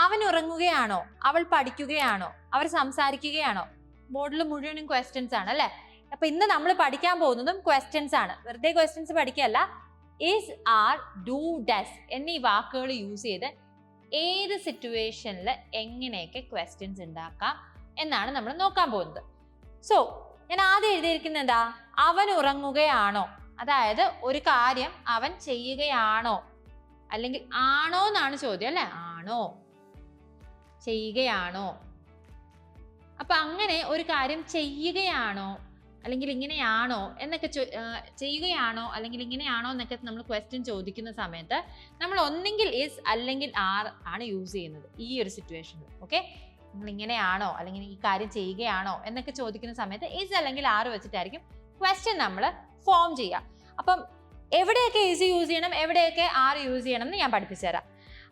അവൻ ഉറങ്ങുകയാണോ, അവൾ പഠിക്കുകയാണോ, അവർ സംസാരിക്കുകയാണോ? ബോർഡിൽ മുഴുവനും ക്വസ്റ്റ്യൻസ് ആണ് അല്ലെ. അപ്പൊ ഇന്ന് നമ്മൾ പഠിക്കാൻ പോകുന്നതും ക്വസ്റ്റ്യൻസ് ആണ്. വെറുതെ ക്വസ്റ്റ്യൻസ് പഠിക്കല്ല. ഇസ്, ആർ, ഡു, ഡസ് എന്നീ വാക്കുകൾ യൂസ് ചെയ്ത് ഏത് സിറ്റുവേഷനിൽ എങ്ങനെയൊക്കെ ക്വസ്റ്റ്യൻസ് ഉണ്ടാക്കാം എന്നാണ് നമ്മൾ നോക്കാൻ പോകുന്നത്. സോ ഞാൻ ആദ്യം എഴുതിയിരിക്കുന്നത് എന്താ? അവൻ ഉറങ്ങുകയാണോ, അതായത് ഒരു കാര്യം അവൻ ചെയ്യുകയാണോ, അല്ലെങ്കിൽ ആണോ എന്നാണ് ചോദ്യം അല്ലെ. ആണോ, ചെയ്യുകയാണോ. അപ്പൊ അങ്ങനെ ഒരു കാര്യം ചെയ്യുകയാണോ അല്ലെങ്കിൽ ഇങ്ങനെയാണോ എന്നൊക്കെ ചെയ്യുകയാണോ അല്ലെങ്കിൽ ഇങ്ങനെയാണോ എന്നൊക്കെ നമ്മൾ ക്വസ്റ്റ്യൻ ചോദിക്കുന്ന സമയത്ത് നമ്മൾ ഒന്നെങ്കിൽ ഇസ് അല്ലെങ്കിൽ ആർ ആണ് യൂസ് ചെയ്യുന്നത് ഈ ഒരു സിറ്റുവേഷനിൽ. ഓക്കെ, നിങ്ങൾ ഇങ്ങനെയാണോ അല്ലെങ്കിൽ ഈ കാര്യം ചെയ്യുകയാണോ എന്നൊക്കെ ചോദിക്കുന്ന സമയത്ത് ഇസ് അല്ലെങ്കിൽ ആർ വെച്ചിട്ടായിരിക്കും ക്വസ്റ്റ്യൻ നമ്മൾ ഫോം ചെയ്യുക. അപ്പം എവിടെയൊക്കെ ഇസ് യൂസ് ചെയ്യണം, എവിടെയൊക്കെ ആർ യൂസ് ചെയ്യണം എന്ന് ഞാൻ പഠിപ്പിച്ചു തരാം.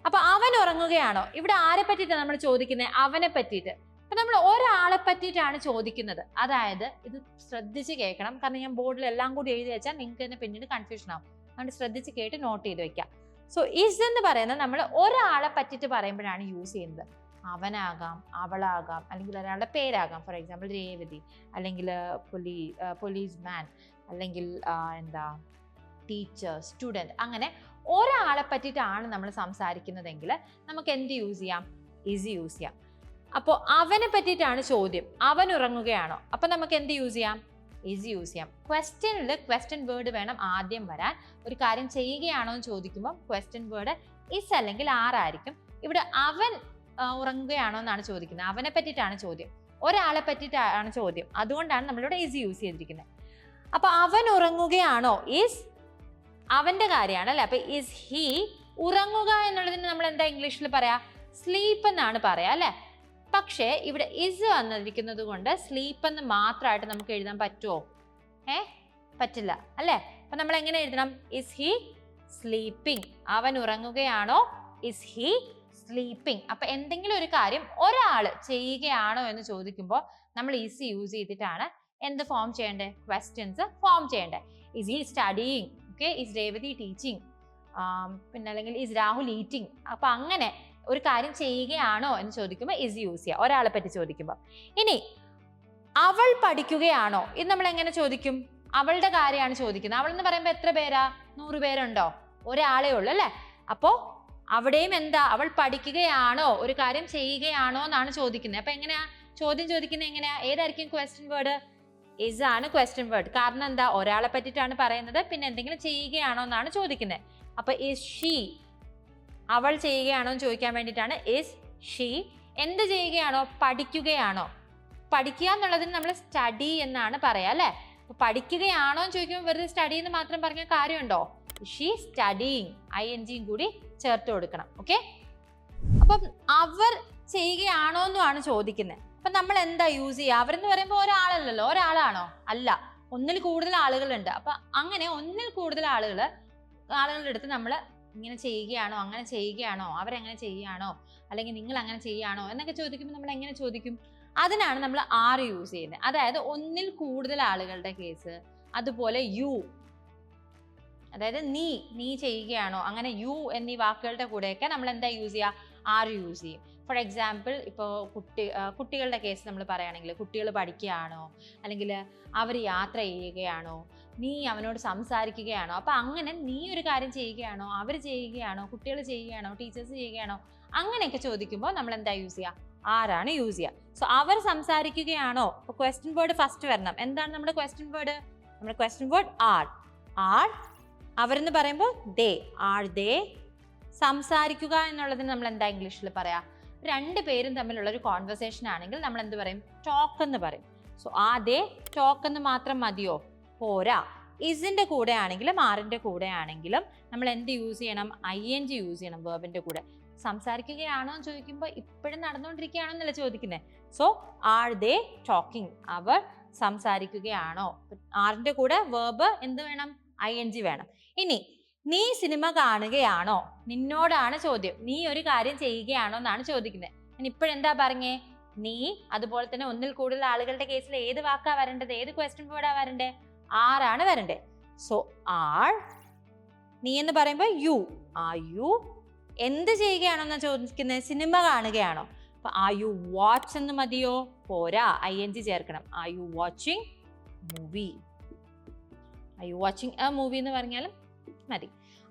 അപ്പൊ അവൻ ഉറങ്ങുകയാണോ, ഇവിടെ ആരെ പറ്റിയിട്ടാണ് നമ്മൾ ചോദിക്കുന്നത്? അവനെ പറ്റിയിട്ട്. അപ്പൊ നമ്മൾ ഒരാളെ പറ്റിയിട്ടാണ് ചോദിക്കുന്നത്. അതായത് ഇത് ശ്രദ്ധിച്ച് കേൾക്കണം, കാരണം ഞാൻ ബോർഡിൽ എല്ലാം കൂടി എഴുതി വെച്ചാൽ നിങ്ങൾക്ക് തന്നെ പിന്നീട് കൺഫ്യൂഷൻ ആവും. അതുകൊണ്ട് ശ്രദ്ധിച്ച് കേട്ട് നോട്ട് ചെയ്ത് വെക്കാം. സോ ഇസ് എന്ന് പറയുന്നത് നമ്മൾ ഒരാളെ പറ്റിയിട്ട് പറയുമ്പോഴാണ് യൂസ് ചെയ്യുന്നത്. അവനാകാം, അവളാകാം, അല്ലെങ്കിൽ ഒരാളുടെ പേരാകാം. ഫോർ എക്സാമ്പിൾ രേവതി, അല്ലെങ്കിൽ പോലീസ്മാൻ, അല്ലെങ്കിൽ ടീച്ചർ, സ്റ്റുഡൻറ്. അങ്ങനെ ഒരാളെ പറ്റിയിട്ടാണ് നമ്മൾ സംസാരിക്കുന്നതെങ്കിൽ നമുക്ക് എന്ത് യൂസ് ചെയ്യാം? ഇസ് യൂസ് ചെയ്യാം. അപ്പോൾ അവനെ പറ്റിയിട്ടാണ് ചോദ്യം, അവൻ ഉറങ്ങുകയാണോ, അപ്പൊ നമുക്ക് എന്ത് യൂസ് ചെയ്യാം? ഇസ് യൂസ് ചെയ്യാം. ക്വസ്റ്റ്യനിൽ ക്വസ്റ്റ്യൻ വേർഡ് വേണം ആദ്യം വരാൻ. ഒരു കാര്യം ചെയ്യുകയാണോ എന്ന് ചോദിക്കുമ്പോൾ ക്വസ്റ്റ്യൻ വേർഡ് ഇസ് അല്ലെങ്കിൽ ആർ ആയിരിക്കും. ഇവിടെ അവൻ ഉറങ്ങുകയാണോ എന്നാണ് ചോദിക്കുന്നത്, അവനെ പറ്റിയിട്ടാണ് ചോദ്യം, ഒരാളെ പറ്റിയിട്ടാണ് ചോദ്യം. അതുകൊണ്ടാണ് നമ്മളിവിടെ ഇസ് യൂസ് ചെയ്തിരിക്കുന്നത്. അപ്പൊ അവൻ ഉറങ്ങുകയാണോ, ഇസ് അവന്റെ കാര്യമാണ് അല്ലെ. അപ്പൊ ഇസ് ഹി. ഉറങ്ങുക എന്നുള്ളതിന് നമ്മൾ എന്താ ഇംഗ്ലീഷിൽ പറയാ? സ്ലീപ്പ് എന്നാണ് പറയാ അല്ലെ. പക്ഷേ ഇവിടെ ഇസ് വന്നിരിക്കുന്നത് കൊണ്ട് സ്ലീപ്പ് എന്ന് മാത്രമായിട്ട് നമുക്ക് എഴുതാൻ പറ്റുമോ? പറ്റില്ല അല്ലെ. അപ്പൊ നമ്മൾ എങ്ങനെ എഴുതണം? Is he sleeping. അവൻ ഉറങ്ങുകയാണോ, ഇസ് ഹി സ്ലീപ്പിംഗ്. അപ്പൊ എന്തെങ്കിലും ഒരു കാര്യം ഒരാള് ചെയ്യുകയാണോ എന്ന് ചോദിക്കുമ്പോൾ നമ്മൾ ഇസ് യൂസ് ചെയ്തിട്ടാണ് എന്ത് ഫോം ചെയ്യേണ്ടേ? ക്വസ്റ്റ്യൻസ് ഫോം ചെയ്യേണ്ടേ. Is he studying, okay, is Revathi teaching, പിന്നെ അല്ലെങ്കിൽ ഇസ് രാഹുൽ ഈറ്റിംഗ്. അപ്പൊ അങ്ങനെ ഒരു കാര്യം ചെയ്യുകയാണോ എന്ന് ചോദിക്കുമ്പോൾ ഇസ് യൂസ് ചെയ്യുക, ഒരാളെ പറ്റി ചോദിക്കുമ്പോൾ. ഇനി അവൾ പഠിക്കുകയാണോ, ഇത് നമ്മൾ എങ്ങനെ ചോദിക്കും? അവളുടെ കാര്യമാണ് ചോദിക്കുന്നത്. അവൾ എന്ന് പറയുമ്പോൾ എത്ര പേരാ? 100 പേരുണ്ടോ? ഒരാളേ ഉള്ളു അല്ലെ. അപ്പോ അവിടെയും എന്താ? അവൾ പഠിക്കുകയാണോ, ഒരു കാര്യം ചെയ്യുകയാണോ എന്നാണ് ചോദിക്കുന്നത്. അപ്പൊ എങ്ങനെയാ ചോദ്യം ചോദിക്കുന്നത്? എങ്ങനെയാ? ഏതായിരിക്കും ക്വസ്റ്റ്യൻ വേർഡ്? ഇസ് ആണ് ക്വസ്റ്റ്യൻ വേർഡ്. കാരണം എന്താ? ഒരാളെ പറ്റിയിട്ടാണ് പറയുന്നത്, പിന്നെ എന്തെങ്കിലും ചെയ്യുകയാണോ എന്നാണ് ചോദിക്കുന്നത്. അപ്പൊ ഇസ് ഷീ, അവൾ ചെയ്യുകയാണോ എന്ന് ചോദിക്കാൻ വേണ്ടിയിട്ടാണ് ഇസ് ഷീ. എന്ത് ചെയ്യുകയാണോ? പഠിക്കുകയാണോ. പഠിക്കുക എന്നുള്ളതിന് നമ്മൾ സ്റ്റഡി എന്നാണ് പറയാ അല്ലെ. അപ്പൊ പഠിക്കുകയാണോ എന്ന് ചോദിക്കുമ്പോൾ വെറുതെ സ്റ്റഡി എന്ന് മാത്രം പറഞ്ഞ കാര്യമുണ്ടോ? ഷീ സ്റ്റഡിയിങ്, INGയും കൂടി ചേർത്ത് കൊടുക്കണം. ഓക്കെ, അപ്പം അവർ ചെയ്യുകയാണോ എന്നാണ് ചോദിക്കുന്നത്. അപ്പൊ നമ്മൾ എന്താ യൂസ് ചെയ്യുക? അവരെന്ന് പറയുമ്പോൾ ഒരാളല്ലല്ലോ, ഒരാളാണോ? അല്ല, ഒന്നിൽ കൂടുതൽ ആളുകളുണ്ട്. അപ്പൊ അങ്ങനെ ഒന്നിൽ കൂടുതൽ ആളുകളുടെ അടുത്ത് നമ്മൾ ഇങ്ങനെ ചെയ്യുകയാണോ, അങ്ങനെ ചെയ്യുകയാണോ, അവരെങ്ങനെ ചെയ്യുകയാണോ, അല്ലെങ്കിൽ നിങ്ങൾ അങ്ങനെ ചെയ്യുകയാണോ എന്നൊക്കെ ചോദിക്കുമ്പോൾ നമ്മൾ എങ്ങനെ ചോദിക്കും? അതിനാണ് നമ്മൾ ആർ യൂസ് ചെയ്യുന്നത്. അതായത് ഒന്നിൽ കൂടുതൽ ആളുകളുടെ കേസ്. അതുപോലെ യു, അതായത് നീ ചെയ്യുകയാണോ, അങ്ങനെ യു എന്നീ വാക്കുകളുടെ കൂടെയൊക്കെ നമ്മൾ എന്താ യൂസ് ചെയ്യുക? ആർ യൂസ് ചെയ്യും. ഫോർ എക്സാമ്പിൾ ഇപ്പോൾ കുട്ടികളുടെ കേസ് നമ്മൾ പറയുകയാണെങ്കിൽ കുട്ടികൾ പഠിക്കുകയാണോ, അല്ലെങ്കിൽ അവർ യാത്ര ചെയ്യുകയാണോ, നീ അവനോട് സംസാരിക്കുകയാണോ. അപ്പൊ അങ്ങനെ നീ ഒരു കാര്യം ചെയ്യുകയാണോ, അവർ ചെയ്യുകയാണോ, കുട്ടികൾ ചെയ്യുകയാണോ, ടീച്ചേഴ്സ് ചെയ്യുകയാണോ, അങ്ങനെയൊക്കെ ചോദിക്കുമ്പോൾ നമ്മൾ എന്താ യൂസ് ചെയ്യുക? ആരാണ് യൂസ് ചെയ്യുക. സോ അവർ സംസാരിക്കുകയാണോ, അപ്പൊ ക്വസ്റ്റ്യൻ വേർഡ് ഫസ്റ്റ് വരണം. എന്താണ് നമ്മുടെ ക്വസ്റ്റ്യൻ വേർഡ്? നമ്മുടെ ക്വസ്റ്റ്യൻ വേർഡ് ആർ. അവരെന്ന് പറയുമ്പോൾ ദേ, ആർ ദേ. സംസാരിക്കുക എന്നുള്ളതിന് നമ്മൾ എന്താ ഇംഗ്ലീഷിൽ പറയാ? 2 പേരും തമ്മിലുള്ള ഒരു കോൺവെർസേഷൻ ആണെങ്കിൽ നമ്മൾ എന്ത് പറയും? ടോക്ക് എന്ന് പറയും. സോ ദേ ടോക്ക് എന്ന് മാത്രം മതിയോ? പോരാ. ഇസിന്റെ കൂടെ ആണെങ്കിലും ആറിന്റെ കൂടെ ആണെങ്കിലും നമ്മൾ എന്ത് യൂസ് ചെയ്യണം? ING യൂസ് ചെയ്യണം വേർബിന്റെ കൂടെ. സംസാരിക്കുകയാണോ എന്ന് ചോദിക്കുമ്പോൾ ഇപ്പോഴും നടന്നുകൊണ്ടിരിക്കുകയാണോ എന്നല്ല ചോദിക്കുന്നത്. സോ ആർ ദേ ടോക്കിംഗ്, അവർ സംസാരിക്കുകയാണോ. ആറിന്റെ കൂടെ വേർബ് എന്ത് വേണം? ING വേണം. ഇനി നീ സിനിമ കാണുകയാണോ, നിന്നോടാണ് ചോദ്യം. നീ ഒരു കാര്യം ചെയ്യുകയാണോ എന്നാണ് ചോദിക്കുന്നത്. ഞാൻ ഇപ്പോഴെന്താ പറഞ്ഞേ? നീ. അതുപോലെ തന്നെ ഒന്നിൽ കൂടുതൽ ആളുകളുടെ കേസിൽ ഏത് വാക്കാ വരേണ്ടത്? ഏത് ക്വസ്റ്റ്യൻ വേർഡാ വരണ്ടേ? ആറാണ് വരണ്ടേ. So are. നീ എന്ന് പറയുമ്പോൾ യു. ആർ യു എന്ത് ചെയ്യുകയാണോന്നാ ചോദിക്കുന്നത്? സിനിമ കാണുകയാണോ? അപ്പൊ ആർ യു വാച്ച് എന്ന് മതിയോ? പോരാ, ING ചേർക്കണം. Are you watching movie? Are you watching a movie എന്ന് പറഞ്ഞാലും മതി.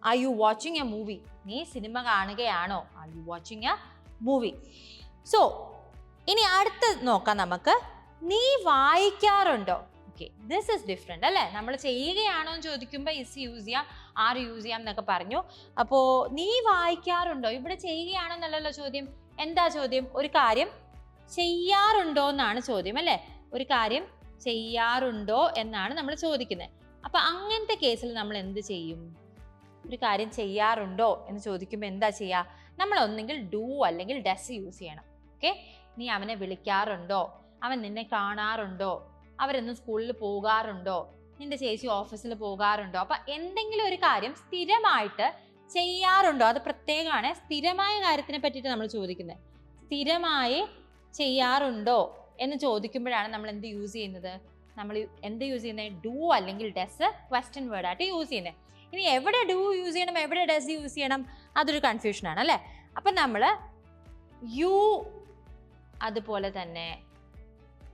Are you watching a movie? നീ സിനിമ കാണുകയാണോ? Are you watching a movie? So ഇനി അടുത്ത് നോക്കാം നമുക്ക്. നീ വായിക്കാറുണ്ടോ? ഓക്കെ, ദിസ് ഇസ് ഡിഫറെന്റ് അല്ലേ? നമ്മൾ ചെയ്യുകയാണോ എന്ന് ചോദിക്കുമ്പോൾ ഇസ് യൂസ് ചെയ്യാം, ആർ യൂസ് ചെയ്യാം എന്നൊക്കെ പറഞ്ഞു. അപ്പോൾ നീ വായിക്കാറുണ്ടോ? ഇവിടെ ചെയ്യുകയാണോ എന്നല്ലല്ലോ ചോദ്യം. എന്താ ചോദ്യം? ഒരു കാര്യം ചെയ്യാറുണ്ടോ എന്നാണ് ചോദ്യം അല്ലേ? ഒരു കാര്യം ചെയ്യാറുണ്ടോ എന്നാണ് നമ്മൾ ചോദിക്കുന്നത്. അപ്പൊ അങ്ങനത്തെ കേസിൽ നമ്മൾ എന്ത് ചെയ്യും? ഒരു കാര്യം ചെയ്യാറുണ്ടോ എന്ന് ചോദിക്കുമ്പോൾ എന്താ ചെയ്യുക? നമ്മൾ ഒന്നെങ്കിൽ ഡു അല്ലെങ്കിൽ ഡസ് യൂസ് ചെയ്യണം. ഓക്കെ, നീ അവനെ വിളിക്കാറുണ്ടോ? അവൻ നിന്നെ കാണാറുണ്ടോ? അവരെന്നും സ്കൂളിൽ പോകാറുണ്ടോ? നിന്റെ ചേച്ചി ഓഫീസിൽ പോകാറുണ്ടോ? അപ്പൊ എന്തെങ്കിലും ഒരു കാര്യം സ്ഥിരമായിട്ട് ചെയ്യാറുണ്ടോ? അത് പ്രത്യേകമാണ്. സ്ഥിരമായ കാര്യത്തിനെ പറ്റിയിട്ട് നമ്മൾ ചോദിക്കുന്നത്. സ്ഥിരമായി ചെയ്യാറുണ്ടോ എന്ന് ചോദിക്കുമ്പോഴാണ് നമ്മൾ എന്ത് യൂസ് ചെയ്യുന്നത്? നമ്മൾ എന്ത് യൂസ് ചെയ്യുന്നത്? ഡു അല്ലെങ്കിൽ ഡസ് ക്വസ്റ്റ്യൻ വേർഡ് ആയിട്ട് യൂസ് ചെയ്യുന്നത്. ഇനി എവിടെ ഡു യൂസ് ചെയ്യണം, എവിടെ ഡസ് യൂസ് ചെയ്യണം, അതൊരു കൺഫ്യൂഷനാണ് അല്ലേ? അപ്പം നമ്മൾ യു, അതുപോലെ തന്നെ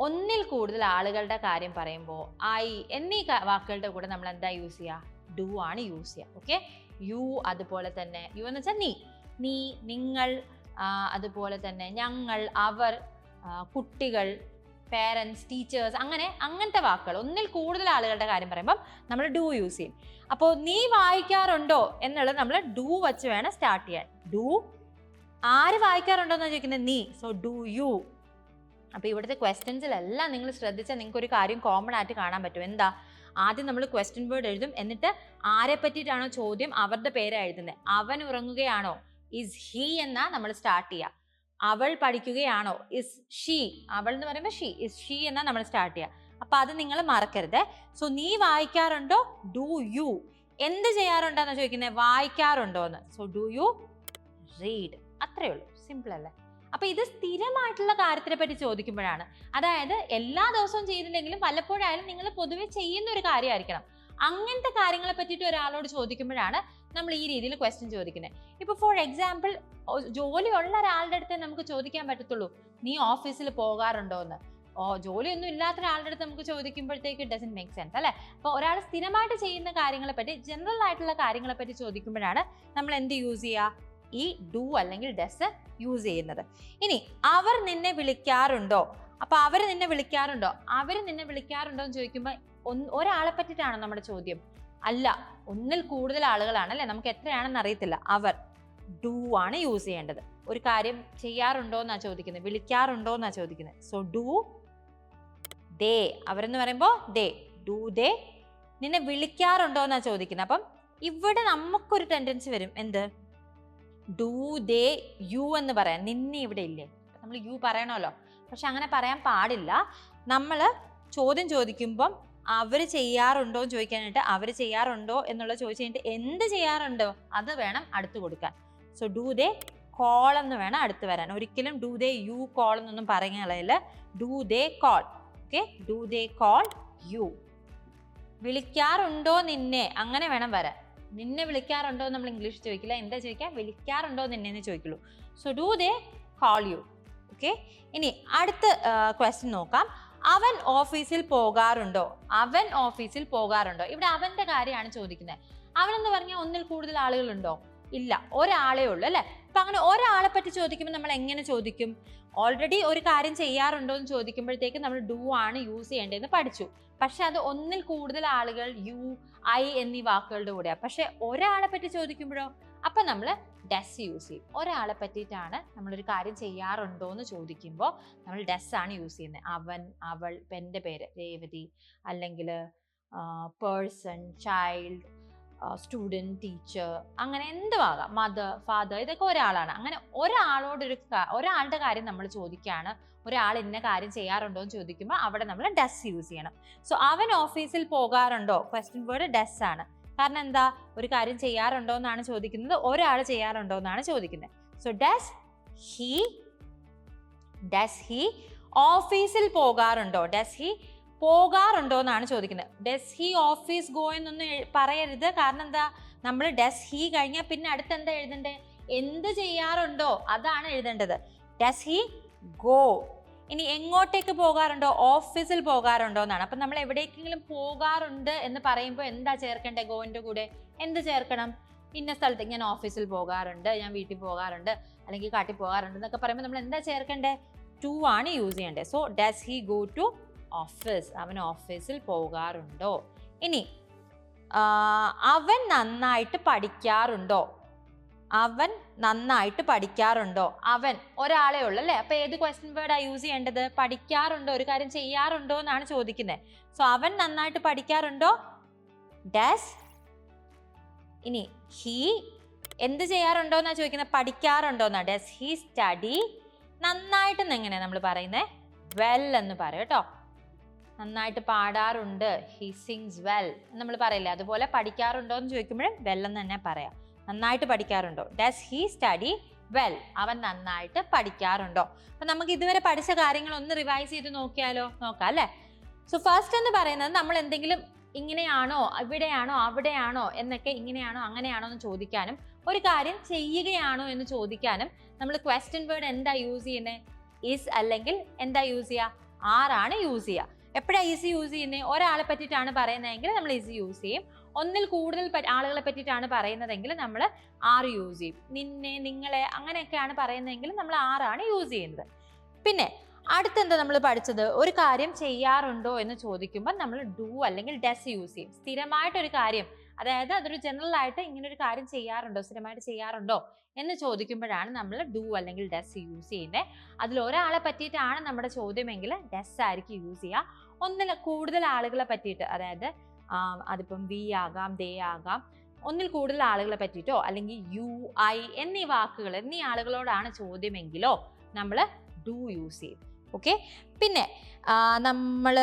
ഒന്നിൽ കൂടുതൽ ആളുകളുടെ കാര്യം പറയുമ്പോൾ ഐ എന്നീ വാക്കുകളുടെ കൂടെ നമ്മൾ എന്താ യൂസ് ചെയ്യുക? ഡു ആണ് യൂസ് ചെയ്യുക. ഓക്കെ, യു, അതുപോലെ തന്നെ യു എന്ന് വെച്ചാൽ നീ, നിങ്ങൾ, അതുപോലെ തന്നെ ഞങ്ങൾ, അവർ, കുട്ടികൾ, പേരൻസ്, ടീച്ചേഴ്സ്, അങ്ങനത്തെ വാക്കുകൾ ഒന്നിൽ കൂടുതൽ ആളുകളുടെ കാര്യം പറയുമ്പോൾ നമ്മൾ ഡു യൂസ് ചെയ്യും. അപ്പോൾ നീ വായിക്കാറുണ്ടോ എന്നുള്ളത് നമ്മൾ ഡു വച്ച് വേണം സ്റ്റാർട്ട് ചെയ്യാൻ. ഡു, ആര് വായിക്കാറുണ്ടോ എന്നാണ് ചോദിക്കുന്നത്? നീ. So do you. അപ്പോൾ ഇവിടുത്തെ ക്വസ്റ്റ്യൻസിലെല്ലാം നിങ്ങൾ ശ്രദ്ധിച്ചാൽ നിങ്ങൾക്ക് ഒരു കാര്യം കോമൺ ആയിട്ട് കാണാൻ പറ്റും. എന്താ? ആദ്യം നമ്മൾ ക്വസ്റ്റ്യൻ വേർഡ് എഴുതും, എന്നിട്ട് ആരെ പറ്റിയിട്ടാണോ ചോദ്യം അവരുടെ പേര് എഴുതുന്നത്. അവൻ ഉറങ്ങുകയാണോ? ഇസ് ഹി എന്നാ നമ്മൾ സ്റ്റാർട്ട് ചെയ്യുക. അവൾ പഠിക്കുകയാണോ? Is she. അവൾ എന്ന് പറയുമ്പോൾ ഷീ, ഇസ് ഷീ എന്നാ നമ്മൾ സ്റ്റാർട്ട് ചെയ്യുക. അപ്പൊ അത് നിങ്ങൾ മറക്കരുത്. സോ നീ വായിക്കാറുണ്ടോ? Do you. എന്ത് ചെയ്യാറുണ്ടോന്ന് ചോദിക്കുന്നത്? വായിക്കാറുണ്ടോ എന്ന്. So do you read. അത്രേ ഉള്ളൂ, സിമ്പിൾ അല്ലേ? അപ്പൊ ഇത് സ്ഥിരമായിട്ടുള്ള കാര്യത്തിനെ പറ്റി ചോദിക്കുമ്പോഴാണ്, അതായത് എല്ലാ ദിവസവും ചെയ്തില്ലെങ്കിലും വല്ലപ്പോഴായാലും നിങ്ങൾ പൊതുവെ ചെയ്യുന്ന ഒരു കാര്യമായിരിക്കണം. അങ്ങനത്തെ കാര്യങ്ങളെ പറ്റിയിട്ട് ഒരാളോട് ചോദിക്കുമ്പോഴാണ് നമ്മൾ ഈ രീതിയിൽ ക്വസ്റ്റ്യൻ ചോദിക്കുന്നത്. ഇപ്പൊ ഫോർ എക്സാമ്പിൾ, ജോലിയുള്ള ഒരാളുടെ അടുത്ത് നമുക്ക് ചോദിക്കാൻ പറ്റത്തുള്ളൂ നീ ഓഫീസിൽ പോകാറുണ്ടോ എന്ന്. ജോലിയൊന്നും ഇല്ലാത്ത ഒരാളുടെ അടുത്ത് നമുക്ക് ചോദിക്കുമ്പോഴത്തേക്ക് ഇറ്റ് ഡസന്റ് മേക്ക് സെൻസ് അല്ലേ? അപ്പോൾ ഒരാൾ സ്ഥിരമായിട്ട് ചെയ്യുന്ന കാര്യങ്ങളെ പറ്റി, ജനറൽ ആയിട്ടുള്ള കാര്യങ്ങളെ പറ്റി ചോദിക്കുമ്പോഴാണ് നമ്മൾ എന്ത് യൂസ് ചെയ്യുക? ഈ ഡു അല്ലെങ്കിൽ ഡസ് യൂസ് ചെയ്യുന്നത്. ഇനി അവർ നിന്നെ വിളിക്കാറുണ്ടോ? അപ്പൊ അവർ നിന്നെ വിളിക്കാറുണ്ടോ? അവർ നിന്നെ വിളിക്കാറുണ്ടോ എന്ന് ചോദിക്കുമ്പോൾ ഒരാളെ പറ്റിയിട്ടാണോ നമ്മുടെ ചോദ്യം? അല്ല, ഒന്നിൽ കൂടുതൽ ആളുകളാണ് അല്ലെ? നമുക്ക് എത്രയാണെന്ന് അറിയത്തില്ല. അവർ, ഡു ആണ് യൂസ് ചെയ്യേണ്ടത്. ഒരു കാര്യം ചെയ്യാറുണ്ടോ എന്നാ ചോദിക്കുന്നത്, വിളിക്കാറുണ്ടോ എന്നാ ചോദിക്കുന്നത്. സോ ഡു ദേ. അവരെന്ന് പറയുമ്പോൾ ദേ, ഡു ദേ. നിന്നെ വിളിക്കാറുണ്ടോ എന്നാ ചോദിക്കുന്നത്. അപ്പം ഇവിടെ നമുക്കൊരു ടെൻഡൻസി വരും, എന്ത്? ഡു ദേ യു എന്ന് പറയാൻ. നിന്നെ ഇവിടെ ഇല്ലേ, നമ്മൾ യു പറയണമല്ലോ. പക്ഷെ അങ്ങനെ പറയാൻ പാടില്ല. നമ്മൾ ചോദ്യം ചോദിക്കുമ്പം അവർ ചെയ്യാറുണ്ടോ എന്ന് ചോദിക്കാനായിട്ട് അവർ ചെയ്യാറുണ്ടോ എന്നുള്ളത് ചോദിച്ചു കഴിഞ്ഞിട്ട് എന്ത് ചെയ്യാറുണ്ടോ അത് വേണം അടുത്ത് കൊടുക്കാൻ. സോ ഡു ദേ കോൾ എന്ന് വേണം അടുത്ത് വരാൻ. ഒരിക്കലും ഡു ദേ യു കോൾ എന്നൊന്നും പറയുകയില്ല. Do they call. Okay, do they call you. വിളിക്കാറുണ്ടോ നിന്നെ, അങ്ങനെ വേണം വരാൻ. നിന്നെ വിളിക്കാറുണ്ടോ നമ്മൾ ഇംഗ്ലീഷ് ചോദിക്കില്ല. എന്താ ചോദിക്കുക? വിളിക്കാറുണ്ടോ നിന്നെ എന്ന് ചോദിക്കുള്ളൂ. So do they call you. Okay, ഇനി അടുത്ത ക്വസ്റ്റ്യൻ നോക്കാം. അവൻ ഓഫീസിൽ പോകാറുണ്ടോ? അവൻ ഓഫീസിൽ പോകാറുണ്ടോ? ഇവിടെ അവന്റെ കാര്യമാണ് ചോദിക്കുന്നത്. അവനെന്ന് പറഞ്ഞാൽ ഒന്നിൽ കൂടുതൽ ആളുകളുണ്ടോ? ഇല്ല, ഒരാളേ ഉള്ളൂ അല്ലെ? അപ്പൊ അങ്ങനെ ഒരാളെ പറ്റി ചോദിക്കുമ്പോൾ നമ്മൾ എങ്ങനെ ചോദിക്കും? ഓൾറെഡി ഒരു കാര്യം ചെയ്യാറുണ്ടോ എന്ന് ചോദിക്കുമ്പോഴത്തേക്ക് നമ്മൾ ഡു ആണ് യൂസ് ചെയ്യേണ്ടതെന്ന് പഠിച്ചു. പക്ഷെ അത് ഒന്നിൽ കൂടുതൽ ആളുകൾ, യു, ഐ എന്നീ വാക്കുകളുടെ കൂടെയാണ്. പക്ഷെ ഒരാളെ പറ്റി ചോദിക്കുമ്പോഴോ അപ്പൊ നമ്മൾ ഡസ് യൂസ് ചെയ്യും. ഒരാളെ പറ്റിയിട്ടാണ് നമ്മളൊരു കാര്യം ചെയ്യാറുണ്ടോ എന്ന് ചോദിക്കുമ്പോൾ നമ്മൾ ഡസ് ആണ് യൂസ് ചെയ്യുന്നത്. അവൻ, അവൾ, ഇപ്പം എൻ്റെ പേര് രേവതി, അല്ലെങ്കിൽ പേഴ്സൺ, ചൈൽഡ്, സ്റ്റുഡൻറ്, ടീച്ചർ, അങ്ങനെ എന്തുവാകാം, മദർ, ഫാദർ, ഇതൊക്കെ ഒരാളാണ്. അങ്ങനെ ഒരാളുടെ കാര്യം നമ്മൾ ചോദിക്കുകയാണ്, ഒരാൾ ഇന്ന കാര്യം ചെയ്യാറുണ്ടോ എന്ന് ചോദിക്കുമ്പോൾ അവിടെ നമ്മൾ ഡസ് യൂസ് ചെയ്യണം. സോ അവൻ ഓഫീസിൽ പോകാറുണ്ടോ? ക്വസ്റ്റ്യൻ വേർഡ് ഡസ് ആണ്. കാരണം എന്താ? ഒരു കാര്യം ചെയ്യാറുണ്ടോ എന്നാണ് ചോദിക്കുന്നത്, ഒരാൾ ചെയ്യാറുണ്ടോ എന്നാണ് ചോദിക്കുന്നത്. സോ ഡസ് ഹി ഓഫീസിൽ പോകാറുണ്ടോ? ഡസ് ഹി പോകാറുണ്ടോ എന്നാണ് ചോദിക്കുന്നത്. ഡസ് ഹി ഓഫീസ് ഗോ എന്നൊന്നും പറയരുത്. കാരണം എന്താ? നമ്മൾ ഡസ് ഹി കഴിഞ്ഞാൽ പിന്നെ അടുത്ത് എന്താ എഴുതണ്ടേ? എന്ത് ചെയ്യാറുണ്ടോ അതാണ് എഴുതേണ്ടത്. Does he go. ഇനി എങ്ങോട്ടേക്ക് പോകാറുണ്ടോ? ഓഫീസിൽ പോകാറുണ്ടോ എന്നാണ്. അപ്പം നമ്മൾ എവിടേക്കെങ്കിലും പോകാറുണ്ട് എന്ന് പറയുമ്പോൾ എന്താ ചേർക്കേണ്ടത്? ഗോന്റെ കൂടെ എന്ത് ചേർക്കണം? ഇന്ന സ്ഥലത്തേക്ക് ഞാൻ ഓഫീസിൽ പോകാറുണ്ട്, ഞാൻ വീട്ടിൽ പോകാറുണ്ട്, അല്ലെങ്കിൽ കാട്ടിൽ പോകാറുണ്ട് എന്നൊക്കെ പറയുമ്പോൾ നമ്മൾ എന്താ ചേർക്കേണ്ടത്? ടു ആണ് യൂസ് ചെയ്യേണ്ടത്. So does he go to office. അവൻ ഓഫീസിൽ പോകാറുണ്ടോ? ഇനി അവൻ നന്നായിട്ട് പഠിക്കാറുണ്ടോ? അവൻ നന്നായിട്ട് പഠിക്കാറുണ്ടോ? അവൻ ഒരാളെ ഉള്ളു അല്ലേ? അപ്പൊ ഏത് ക്വസ്റ്റ്യൻ വേർഡാ യൂസ് ചെയ്യേണ്ടത്? പഠിക്കാറുണ്ടോ, ഒരു കാര്യം ചെയ്യാറുണ്ടോ എന്നാണ് ചോദിക്കുന്നത്. സോ അവൻ നന്നായിട്ട് പഠിക്കാറുണ്ടോ? ഡസ്. ഇനി ഹി എന്ത് ചെയ്യാറുണ്ടോ എന്നാ ചോദിക്കുന്നത്? പഠിക്കാറുണ്ടോ എന്നാ. Does he study. നന്നായിട്ടെന്ന് എങ്ങനെയാ നമ്മൾ പറയുന്നത്? വെൽ എന്ന് പറയും കേട്ടോ. നന്നായിട്ട് പാടാറുണ്ട്, ഹി സിങ്സ് വെൽ നമ്മൾ പറയില്ലേ, അതുപോലെ പഠിക്കാറുണ്ടോ എന്ന് ചോദിക്കുമ്പോഴും വെൽ എന്ന് തന്നെ പറയാം. നന്നായിട്ട് പഠിക്കാറുണ്ടോ? Does he study well. അവൻ നന്നായിട്ട് പഠിക്കാറുണ്ടോ? അപ്പൊ നമുക്ക് ഇതുവരെ പഠിച്ച കാര്യങ്ങൾ ഒന്ന് റിവൈസ് ചെയ്ത് നോക്കിയാലോ? നോക്കാം അല്ലേ? സോ ഫസ്റ്റ് എന്ന് പറയുന്നത് നമ്മൾ എന്തെങ്കിലും ഇങ്ങനെയാണോ, ഇവിടെയാണോ, അവിടെയാണോ എന്നൊക്കെ, ഇങ്ങനെയാണോ അങ്ങനെയാണോ എന്ന് ചോദിക്കാനും, ഒരു കാര്യം ചെയ്യുകയാണോ എന്ന് ചോദിക്കാനും നമ്മൾ ക്വസ്റ്റ്യൻ വേർഡ് എന്താ യൂസ് ചെയ്യുന്നത്? ഇസ് അല്ലെങ്കിൽ എന്താ യൂസ് ചെയ്യുക? ആറാണ് യൂസ് ചെയ്യുക. എപ്പോഴാണ് ഈസി യൂസ് ചെയ്യുന്നത്? ഒരാളെ പറ്റിയിട്ടാണ് പറയുന്നതെങ്കിൽ നമ്മൾ ഈസി യൂസ് ചെയ്യും. ഒന്നിൽ കൂടുതൽ ആളുകളെ പറ്റിയിട്ടാണ് പറയുന്നതെങ്കിൽ നമ്മൾ ആറ് യൂസ് ചെയ്യും. നിന്നെ, നിങ്ങളെ അങ്ങനെയൊക്കെയാണ് പറയുന്നതെങ്കിൽ നമ്മൾ ആറാണ് യൂസ് ചെയ്യുന്നത്. പിന്നെ അടുത്തെന്താ നമ്മൾ പഠിച്ചത്? ഒരു കാര്യം ചെയ്യാറുണ്ടോ എന്ന് ചോദിക്കുമ്പോൾ നമ്മൾ ഡു അല്ലെങ്കിൽ ഡസ് യൂസ് ചെയ്യും. സ്ഥിരമായിട്ടൊരു കാര്യം, അതായത് അതൊരു ജനറൽ ആയിട്ട് ഇങ്ങനെ ഒരു കാര്യം ചെയ്യാറുണ്ടോ, സ്ഥിരമായിട്ട് ചെയ്യാറുണ്ടോ എന്ന് ചോദിക്കുമ്പോഴാണ് നമ്മൾ ഡു അല്ലെങ്കിൽ ഡസ് യൂസ് ചെയ്യുന്നത്. അതിൽ ഒരാളെ പറ്റിയിട്ടാണ് നമ്മുടെ ചോദ്യമെങ്കിൽ ഡസ് ആയിരിക്കും യൂസ് ചെയ്യുക. ഒന്നിൽ കൂടുതൽ ആളുകളെ പറ്റിയിട്ട്, അതായത് അതിപ്പം വി ആകാം, ദേ ആകാം, ഒന്നിൽ കൂടുതൽ ആളുകളെ പറ്റിയിട്ടോ അല്ലെങ്കിൽ യു, ഐ എന്നീ വാക്കുകൾ, എന്നീ ആളുകളോടാണ് ചോദ്യമെങ്കിലോ നമ്മൾ ഡു യൂസ് ചെയ്യും. ഓക്കെ. പിന്നെ നമ്മൾ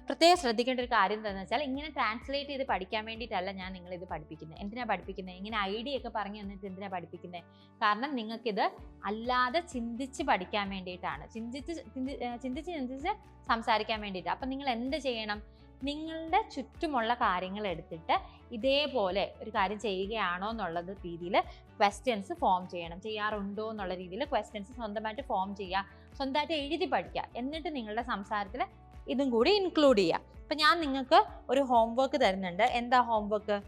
പ്രത്യേകം ശ്രദ്ധിക്കേണ്ട ഒരു കാര്യം എന്താണെന്ന് വെച്ചാൽ, ഇങ്ങനെ ട്രാൻസ്ലേറ്റ് ചെയ്ത് പഠിക്കാൻ വേണ്ടിയിട്ടല്ല ഞാൻ നിങ്ങളിത് പഠിപ്പിക്കുന്നത്. എന്തിനാ പഠിപ്പിക്കുന്നത്? ഇങ്ങനെ ഐഡിയ ഒക്കെ പറഞ്ഞു തന്നിട്ട് എന്തിനാ പഠിപ്പിക്കുന്നത്? കാരണം നിങ്ങൾക്കിത് അല്ലാതെ ചിന്തിച്ച് പഠിക്കാൻ വേണ്ടിയിട്ടാണ്, ചിന്തിച്ച് സംസാരിക്കാൻ വേണ്ടിയിട്ട്. അപ്പം നിങ്ങൾ എന്ത് ചെയ്യണം? നിങ്ങളുടെ ചുറ്റുമുള്ള കാര്യങ്ങൾ എടുത്തിട്ട് ഇതേപോലെ ഒരു കാര്യം ചെയ്യുകയാണോ എന്നുള്ളത് രീതിയിൽ ക്വസ്റ്റ്യൻസ് ഫോം ചെയ്യണം. ചെയ്യാറുണ്ടോ എന്നുള്ള രീതിയിൽ ക്വസ്റ്റ്യൻസ് സ്വന്തമായിട്ട് ഫോം ചെയ്യുക, സ്വന്തമായിട്ട് എഴുതി പഠിക്കുക. എന്നിട്ട് നിങ്ങളുടെ സംസാരത്തിൽ ഇതും കൂടി ഇൻക്ലൂഡ് ചെയ്യുക. അപ്പം ഞാൻ നിങ്ങൾക്ക് ഒരു ഹോംവർക്ക് തരുന്നുണ്ട്. എന്താ ഹോംവർക്ക്?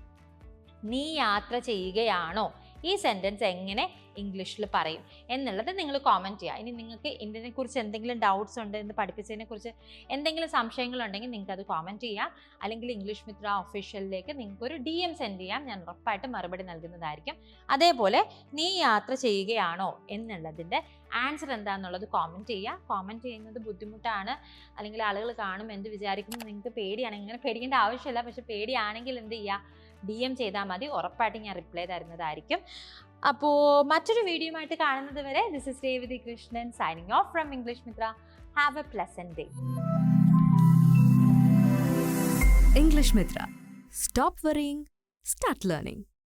നീ യാത്ര ചെയ്യുകയാണോ? ഈ സെൻറ്റൻസ് എങ്ങനെ ഇംഗ്ലീഷിൽ പറയും എന്നുള്ളത് നിങ്ങൾ കോമൻറ്റ് ചെയ്യുക. ഇനി നിങ്ങൾക്ക് ഇതിനെ കുറിച്ച് എന്തെങ്കിലും ഡൗട്ട്സ് ഉണ്ട്, എന്ന് പഠിപ്പിച്ചതിനെ കുറിച്ച് എന്തെങ്കിലും സംശയങ്ങളുണ്ടെങ്കിൽ നിങ്ങൾക്ക് അത് കോമൻറ്റ് ചെയ്യാം. അല്ലെങ്കിൽ ഇംഗ്ലീഷ് മിത്ര ഒഫീഷ്യലിലേക്ക് നിങ്ങൾക്കൊരു DM സെൻഡ് ചെയ്യാം. ഞാൻ ഉറപ്പായിട്ട് മറുപടി നൽകുന്നതായിരിക്കും. അതേപോലെ നീ യാത്ര ചെയ്യുകയാണോ എന്നുള്ളതിൻ്റെ ആൻസർ എന്താണെന്നുള്ളത് കോമൻറ്റ് ചെയ്യുക. കോമൻറ്റ് ചെയ്യുന്നത് ബുദ്ധിമുട്ടാണ്, അല്ലെങ്കിൽ ആളുകൾ കാണും എന്ത് വിചാരിക്കുന്നു, നിങ്ങൾക്ക് പേടിയാണ്. ഇങ്ങനെ പേടിക്കേണ്ട ആവശ്യമില്ല. പക്ഷെ പേടിയാണെങ്കിൽ എന്ത് ചെയ്യുക? DM ചെയ്താൽ മതി. ഉറപ്പായിട്ട് ഞാൻ റിപ്ലൈ തരുന്നതായിരിക്കും. അപ്പോൾ മറ്റൊരു വീഡിയോയുമായിട്ട് കാണുന്നത് വരെ, this is Revathi Krishnan signing off from English Mitra. Have a pleasant day. English Mitra. Stop worrying, start learning.